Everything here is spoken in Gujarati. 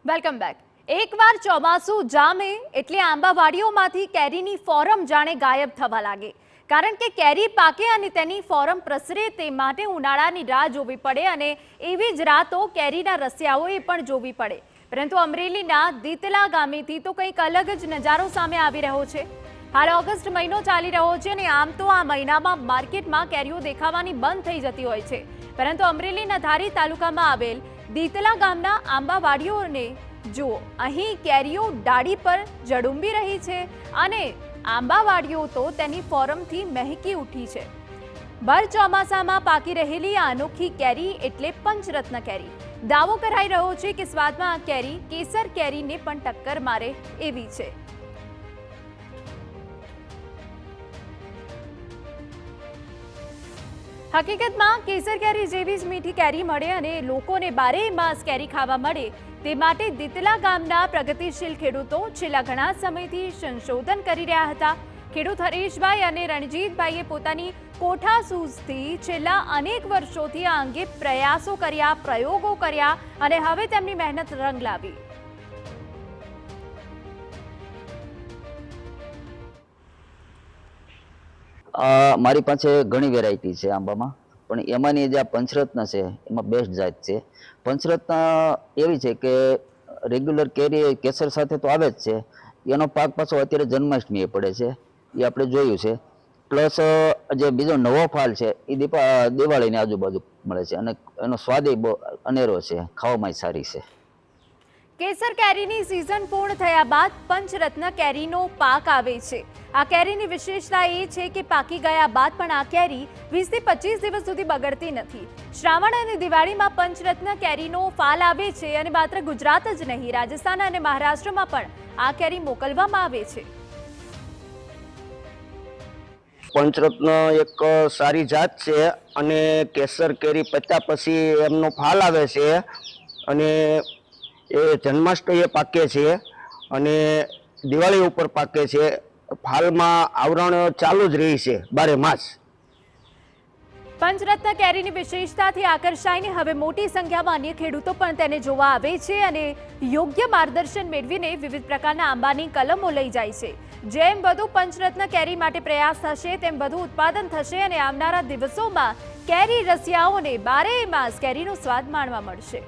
Welcome back. એકવાર ચોમાસું જામે એટલે આંબાવાડીઓમાંથી કેરીની ફોરમ જાણે ગાયબ થવા લાગે, કારણ કે કેરી પાકે અને તેની ફોરમ પ્રસરે તે માટે ઉનાળાની રાહ જોવી પડે અને એવી જ રાહ તો કેરીના રસિયાઓએ પણ જોવી પડે। પરંતુ અમરેલીના દીતલા ગામેથી તો કંઈક અલગ જ નજારો સામે આવી રહ્યો છે। હાલ ઓગસ્ટ મહિનો ચાલી રહ્યો છે અને આમ તો આ મહિનામાં માર્કેટમાં કેરીઓ દેખાવાની બંધ થઈ જતી હોય છે, પરંતુ અમરેલીના ધારી તાલુકામાં આવેલ દીતલા ગામના આંબાવાડીઓને જુઓ, અહીં કેરીઓ ડાળી પર જડુંબી રહી છે અને આંબાવાડીઓ તો તેની ફોરમથી મહેકી ઉઠી છે। ભર ચોમાસામાં પાકી રહેલી આ અનોખી કેરી એટલે પંચરત્ન કેરી। દાવો કરાઈ રહ્યો છે કે સ્વાદમાં આ કેરી કેસર કેરીને પણ ટક્કર મારે એવી છે। હકીકતમાં કેસર કેરી જેવી જ મીઠી કેરી મળે અને લોકોને બારે માસ કેરી ખાવા મળે તે માટે દીતલા ગામના પ્રગતિશીલ ખેડૂતો છેલ્લા ઘણા સમયથી સંશોધન કરી રહ્યા હતા। ખેડૂત હરીશભાઈ અને રણજીતભાઈએ પોતાની કોઠાસૂઝથી છેલ્લા અનેક વર્ષોથી આ અંગે પ્રયાસો કર્યા, પ્રયોગો કર્યા અને હવે તેમની મહેનત રંગ લાવી। મારી પાસે ઘણી વેરાયટી છે આંબામાં, પણ એમાંની જે આ પંચરત્ન છે એમાં બેસ્ટ જાત છે। પંચરત્ન એવી છે કે રેગ્યુલર કેરી કેસર સાથે તો આવે જ છે, એનો પાક પાછો અત્યારે જન્માષ્ટમીએ પડે છે, એ આપણે જોયું છે। પ્લસ જે બીજો નવો ફાલ છે એ દિવાળીની આજુબાજુ મળે છે અને એનો સ્વાદ બહુ અનેરો છે, ખાવામાં સારી છે। કેસર કેરીની સિઝન પૂર્ણ થયા બાદ પંચરત્ન કેરીનો પાક આવે છે। આ કેરીની વિશેષતા એ છે કે પાકી ગયા બાદ પણ આ કેરી 20 થી 25 દિવસ સુધી બગડતી નથી। શ્રાવણ અને દિવાળીમાં પંચરત્ન કેરીનો ફાલ આવે છે અને માત્ર ગુજરાત જ નહીં, રાજસ્થાન અને મહારાષ્ટ્રમાં પણ આ કેરી મોકલવામાં આવે છે। પંચરત્ન એક સારી જાત છે અને કેસર કેરી પત્યા પછી એમનો ફાલ આવે છે અને એ જન્માષ્ટમીએ પાકે છે અને દિવાળી ઉપર પાકે છે। ફાલમાં આવરણ ચાલુ જ રહી છે બારે માસ। પંચરત્ન કેરીની વિશેષતાથી આકર્ષાઈને હવે મોટી સંખ્યામાં અન્ય ખેડૂતો પણ તેને જોવા આવે છે અને યોગ્ય માર્ગદર્શન મેળવીને વિવિધ પ્રકારના આંબાની કલમો લઈ જાય છે। જેમ વધુ પંચરત્ન કેરી માટે પ્રયાસ થશે તેમ વધુ ઉત્પાદન થશે અને આવનારા દિવસોમાં કેરી રસિયાઓને બારે માસ કેરીનો સ્વાદ માણવા મળશે।